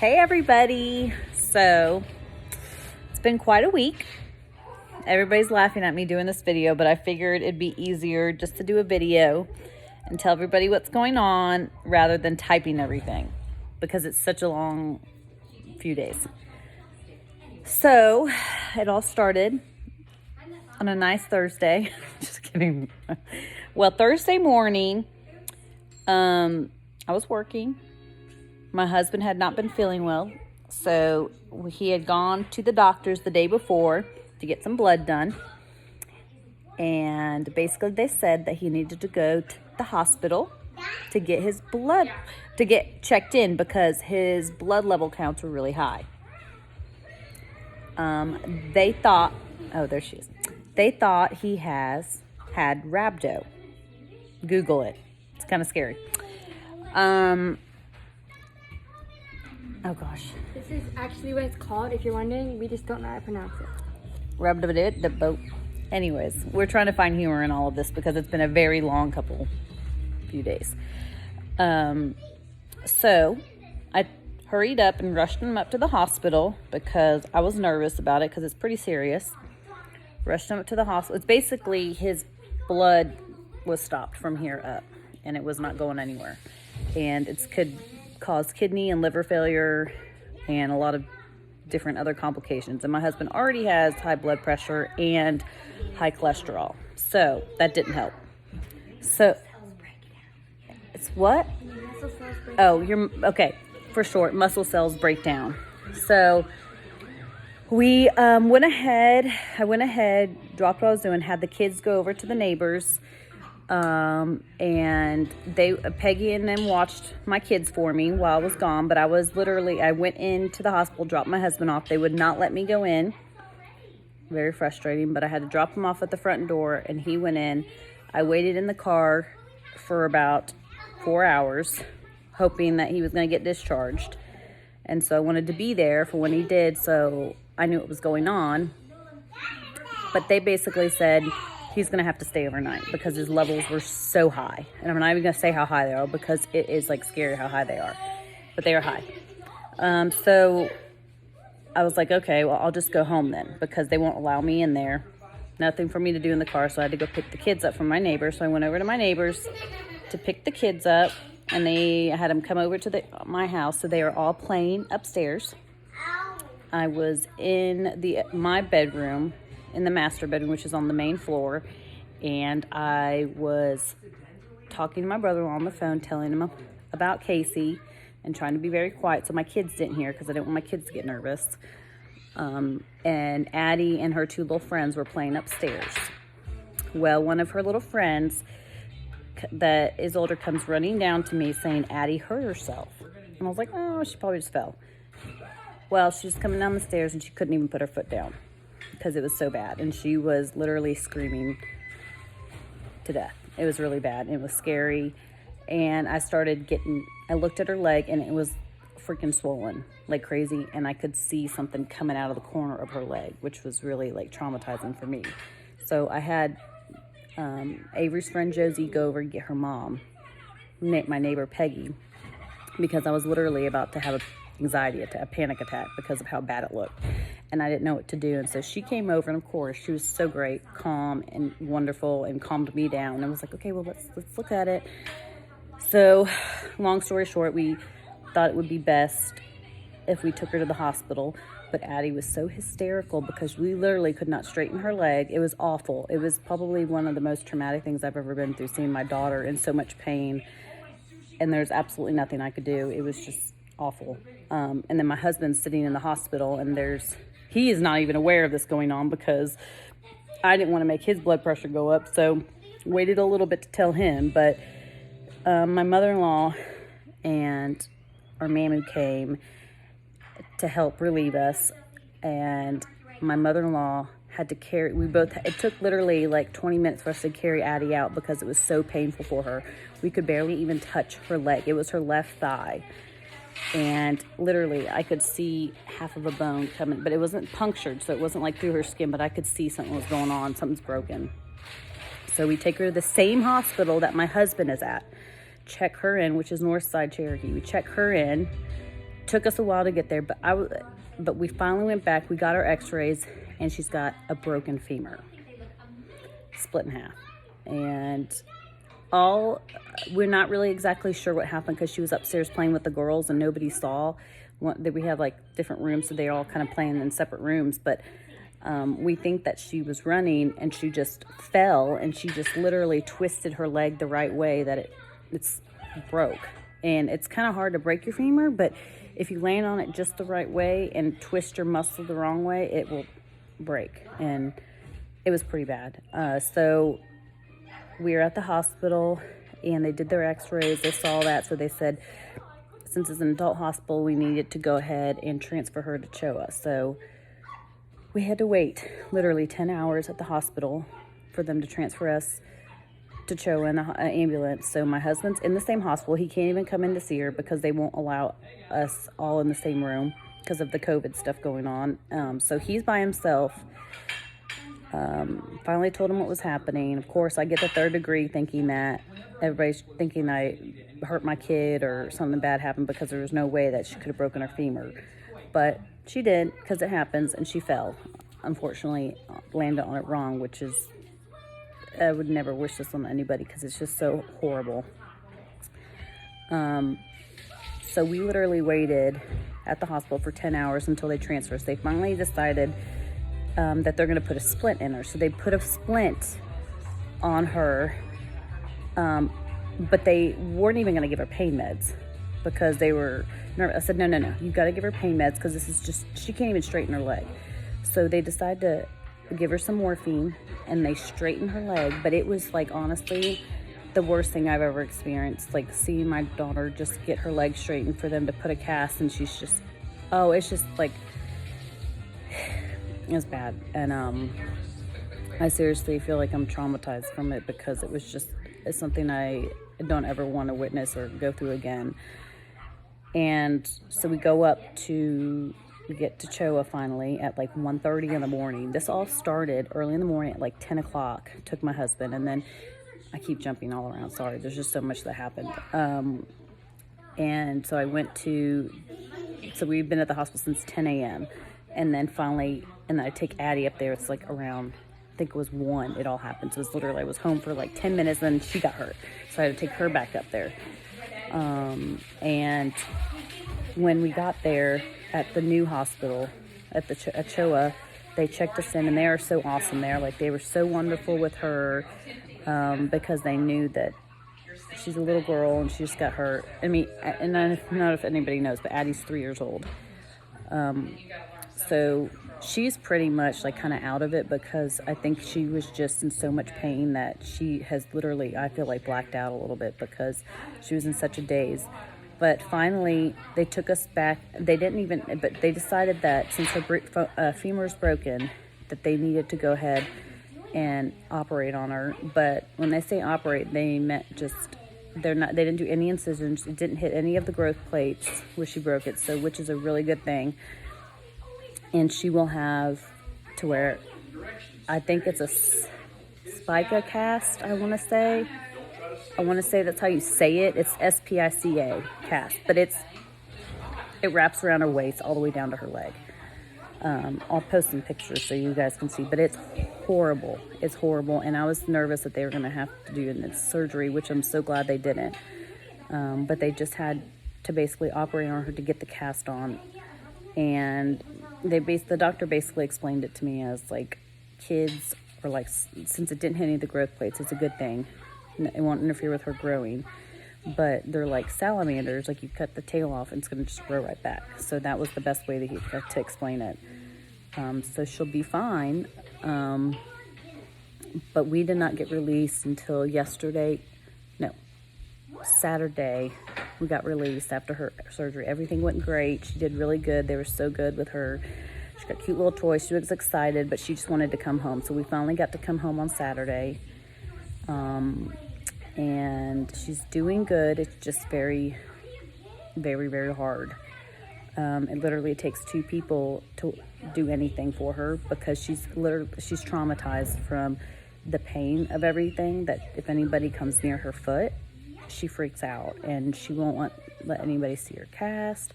Hey everybody. So it's been quite a week. Everybody's laughing at me doing this video, but I figured it'd be easier just to do a video and tell everybody what's going on rather than typing everything because it's such a long few days. So it all started on a nice Thursday. Just kidding. Well, Thursday morning, I was working. My husband had not been feeling well, so he had gone to the doctor's the day before to get some blood done. And basically they said that he needed to go to the hospital to get his blood, to get checked in because his blood level counts were really high. They thought, oh, there she is. They thought he had Rhabdo. Google it. It's kind of scary. Oh gosh. This is actually what it's called. If you're wondering, we just don't know how to pronounce it. Rhabdo. Anyways, we're trying to find humor in all of this because it's been a very long few days. So I hurried up and rushed him up to the hospital because I was nervous about it because it's pretty serious. Rushed him up to the hospital. It's basically his blood was stopped from here up and it was not going anywhere. And it could cause kidney and liver failure and a lot of different other complications. And my husband already has high blood pressure and high cholesterol. So that didn't help. So it's what? Oh, you're okay. For short, muscle cells break down. So we went ahead, dropped what I was doing, had the kids go over to the neighbors. And Peggy and them watched my kids for me while I was gone, but I went into the hospital, dropped my husband off. They would not let me go in. Very frustrating, but I had to drop him off at the front door and he went in. I waited in the car for about 4 hours, hoping that he was going to get discharged. And so I wanted to be there for when he did, so I knew what was going on. But they basically said he's going to have to stay overnight because his levels were so high. And I'm not even going to say how high they are because it is like scary how high they are. But they are high. So I was like, okay, well, I'll just go home then because they won't allow me in there. Nothing for me to do in the car, so I had to go pick the kids up from my neighbors. So I went over to my neighbors to pick the kids up, and I had them come over to my house. So they were all playing upstairs. I was in my bedroom, in the master bedroom, which is on the main floor, and I was talking to my brother-in-law on the phone, telling him about Casey and trying to be very quiet so my kids didn't hear because I didn't want my kids to get nervous. And Addie and her two little friends were playing upstairs. Well, one of her little friends that is older comes running down to me saying Addie hurt herself. And I was like, oh, she probably just fell. Well, she was coming down the stairs and she couldn't even put her foot down because it was so bad, and she was literally screaming to death. It was really bad, and it was scary, and I looked at her leg, and it was freaking swollen like crazy, and I could see something coming out of the corner of her leg, which was really like traumatizing for me. So I had Avery's friend Josie go over and get her mom, my neighbor Peggy, because I was literally about to have a panic attack because of how bad it looked. And I didn't know what to do. And so she came over, and of course, she was so great, calm and wonderful, and calmed me down. And I was like, okay, well, let's look at it. So long story short, we thought it would be best if we took her to the hospital. But Addie was so hysterical because we literally could not straighten her leg. It was awful. It was probably one of the most traumatic things I've ever been through, seeing my daughter in so much pain. And there's absolutely nothing I could do. It was just awful. And then my husband's sitting in the hospital, and he is not even aware of this going on because I didn't want to make his blood pressure go up, so waited a little bit to tell him. But my mother-in-law and our mamu came to help relieve us, and my mother-in-law had to carry, it took literally like 20 minutes for us to carry Addie out because it was so painful for her. We could barely even touch her leg. It was her left thigh. And literally I could see half of a bone coming, but it wasn't punctured, so it wasn't like through her skin, but I could see something was going on. Something's broken. So we take her to the same hospital that my husband is at, check her in, which is Northside Cherokee. We check her in, took us a while to get there, but we finally went back. We got our x-rays, and she's got a broken femur, split in half. And we're not really exactly sure what happened because she was upstairs playing with the girls and nobody saw. We have like different rooms, so they're all kind of playing in separate rooms, but we think that she was running and she just fell, and she just literally twisted her leg the right way that it's broke. And it's kind of hard to break your femur, but if you land on it just the right way and twist your muscle the wrong way, it will break. And it was pretty bad. So we were at the hospital, and they did their x-rays. They saw that, so they said, since it's an adult hospital, we needed to go ahead and transfer her to CHOA. So we had to wait literally 10 hours at the hospital for them to transfer us to CHOA in an ambulance. So my husband's in the same hospital. He can't even come in to see her because they won't allow us all in the same room because of the COVID stuff going on. So he's by himself. Finally told him what was happening. Of course, I get the third degree thinking that everybody's thinking I hurt my kid or something bad happened because there was no way that she could have broken her femur. But she did, because it happens, and she fell. Unfortunately, landed on it wrong, which is, I would never wish this on anybody because it's just so horrible. So we literally waited at the hospital for 10 hours until they transferred us. They finally decided that they're going to put a splint in her. So they put a splint on her, but they weren't even going to give her pain meds because they were nervous. I said, no, you got to give her pain meds because this is just, she can't even straighten her leg. So they decided to give her some morphine, and they straightened her leg. But it was like, honestly, the worst thing I've ever experienced. Like seeing my daughter just get her leg straightened for them to put a cast, and she's just, it's just like, it was bad. And I seriously feel like I'm traumatized from it because it's something I don't ever want to witness or go through again. And so we get to CHOA finally at like 1:30 in the morning. This all started early in the morning at like 10 o'clock. Took my husband, and then I keep jumping all around. Sorry, there's just so much that happened. And so so we've been at the hospital since 10 a.m. And then finally, and I take Addie up there. It's like around, I think it was 1, it all happened. So it was literally, I was home for like 10 minutes, and then she got hurt. So I had to take her back up there. And when we got there at the new hospital, at CHOA, they checked us in, and they are so awesome there. Like, they were so wonderful with her, because they knew that she's a little girl and she just got hurt. I mean, and I don't know if anybody knows, but Addie's 3 years old. So she's pretty much like kind of out of it because I think she was just in so much pain that she has literally, I feel like, blacked out a little bit because she was in such a daze. But finally, they took us back. They decided that since her femur is broken, that they needed to go ahead and operate on her. But when they say operate, they meant just, they didn't do any incisions. It didn't hit any of the growth plates where she broke it, so which is a really good thing. And she will have to wear, I think it's a Spica cast, I want to say that's how you say it. It's SPICA cast, but it wraps around her waist all the way down to her leg. I'll post some pictures so you guys can see, but it's horrible. It's horrible, and I was nervous that they were going to have to do a surgery, which I'm so glad they didn't. But they just had to basically operate on her to get the cast on, and the doctor basically explained it to me as like, kids are like, since it didn't hit any of the growth plates, it's a good thing. It won't interfere with her growing, but they're like salamanders. Like, you cut the tail off and it's going to just grow right back. So that was the best way to explain it. So she'll be fine. But we did not get released until Saturday. We got released after her surgery. Everything went great. She did really good. They were so good with her. She got cute little toys. She was excited, but she just wanted to come home. So we finally got to come home on Saturday. And she's doing good. It's just very, very, very hard. It literally takes 2 people to do anything for her because she's traumatized from the pain of everything, that if anybody comes near her foot, she freaks out and she won't let anybody see her cast.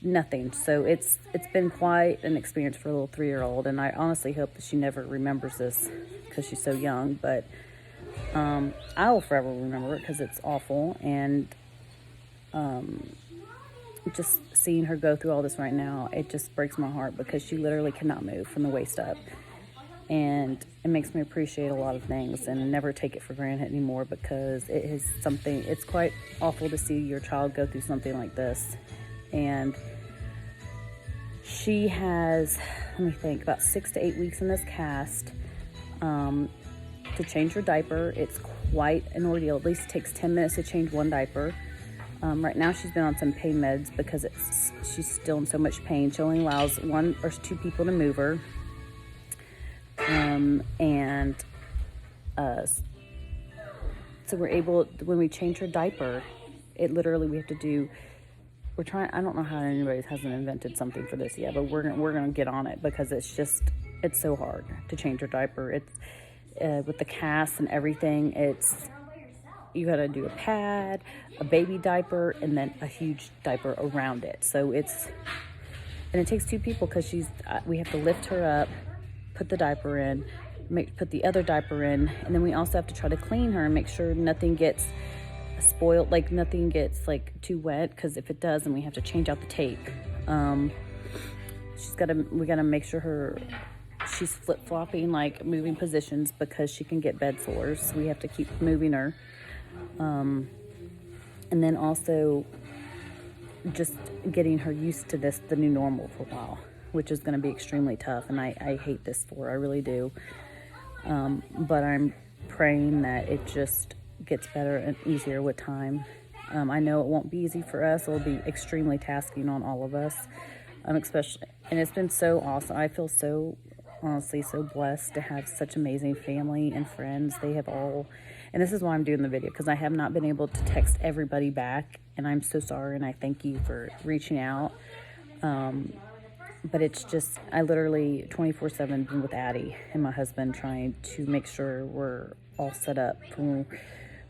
nothing. So it's been quite an experience for a little 3-year-old, and I honestly hope that she never remembers this because she's so young. But I will forever remember it because it's awful, and just seeing her go through all this right now, it just breaks my heart because she literally cannot move from the waist up. And it makes me appreciate a lot of things and never take it for granted anymore, because it is something, it's quite awful to see your child go through something like this. And she has, let me think, about 6 to 8 weeks in this cast. To change her diaper, it's quite an ordeal. At least it takes 10 minutes to change one diaper. Right now she's been on some pain meds because she's still in so much pain. She only allows 1 or 2 people to move her. So we're able, when we change her diaper, it literally, we have to do, we're trying, I don't know how anybody hasn't invented something for this yet, but we're gonna get on it, because it's so hard to change her diaper. It's with the cast and everything, you gotta do a pad, a baby diaper, and then a huge diaper around it. So and it takes 2 people, because we have to lift her up, put the diaper in, put the other diaper in, and then we also have to try to clean her and make sure nothing gets spoiled, like nothing gets like too wet, because if it does, then we have to change out the tape. We gotta make sure she's flip-flopping, like moving positions, because she can get bed sores. So we have to keep moving her. And then also just getting her used to the new normal for a while, which is going to be extremely tough, and I hate this for her, I really do. But I'm praying that it just gets better and easier with time. I know it won't be easy for us. It'll be extremely tasking on all of us, especially, and it's been so awesome. I feel so, honestly, so blessed to have such amazing family and friends. They have all, and this is why I'm doing the video, because I have not been able to text everybody back, and I'm so sorry, and I thank you for reaching out. But it's just, I literally 24/7 been with Addie and my husband, trying to make sure we're all set up for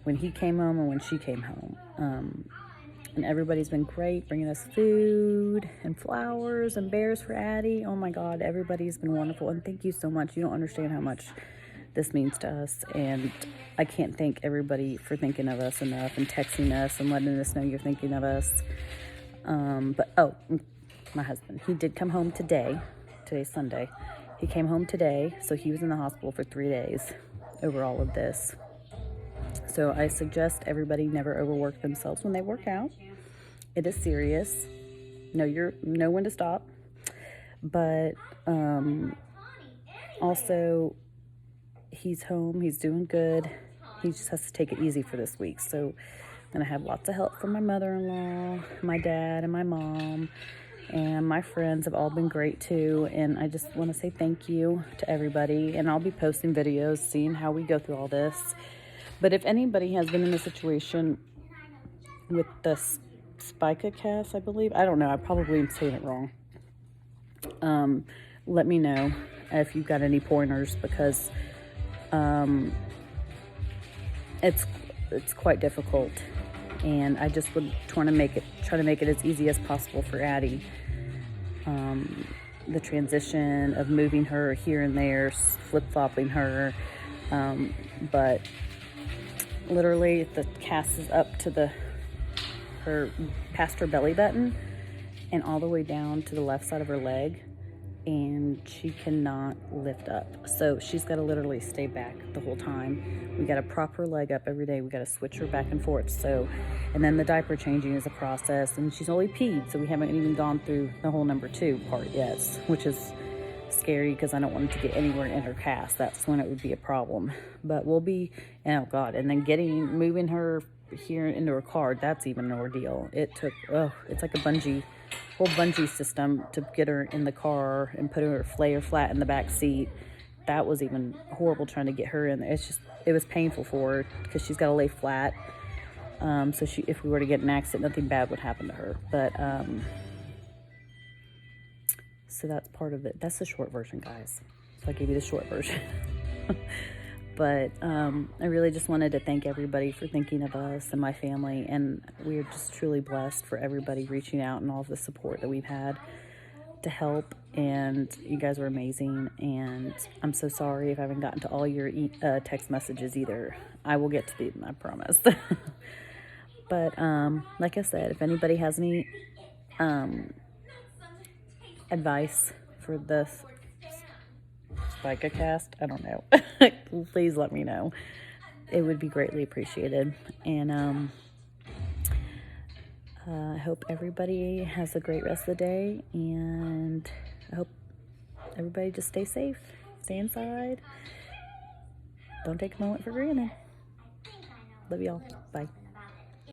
when he came home and when she came home. And everybody's been great, bringing us food and flowers and bears for Addie. Oh my God, everybody's been wonderful, and thank you so much. You don't understand how much this means to us, and I can't thank everybody for thinking of us enough and texting us and letting us know you're thinking of us. My husband, he did come home today. Today's Sunday. He came home today, so he was in the hospital for 3 days over all of this. So I suggest everybody never overwork themselves when they work out. It is serious. Know when to stop. But also, he's home. He's doing good. He just has to take it easy for this week. So I'm gonna have lots of help from my mother-in-law, my dad, and my mom. And my friends have all been great too, and I just want to say thank you to everybody. And I'll be posting videos, seeing how we go through all this. But if anybody has been in a situation with the Spica cast, I believe, I don't know, I probably am saying it wrong. Let me know if you've got any pointers, because it's quite difficult. And I just would try to make it as easy as possible for Addie. The transition of moving her here and there, flip-flopping her. But literally the cast is up to past her belly button and all the way down to the left side of her leg. And she cannot lift up, so she's got to literally stay back the whole time. We got to prop her leg up every day. We got to switch her back and forth. So, and then the diaper changing is a process, and she's only peed, so we haven't even gone through the whole number 2 part yet, which is scary because I don't want it to get anywhere in her cast. That's when it would be a problem. But we'll be, oh God, and then moving her here into her car, that's even an ordeal. It took, it's like a whole bungee system to get her in the car and lay her flat in the back seat. That was even horrible, trying to get her in there. It was painful for her because she's got to lay flat. So if we were to get an accident, nothing bad would happen to her. But so that's part of it. That's the short version, guys. So I gave you the short version. But I really just wanted to thank everybody for thinking of us and my family, and we are just truly blessed for everybody reaching out and all of the support that we've had to help, and you guys were amazing. And I'm so sorry if I haven't gotten to all your text messages either. I will get to them, I promise. But like I said, if anybody has any advice for this Spica cast, I don't know, please let me know. It would be greatly appreciated. And I hope everybody has a great rest of the day, and I hope everybody just stay safe, stay inside, don't take a moment for granted. Love y'all. Bye.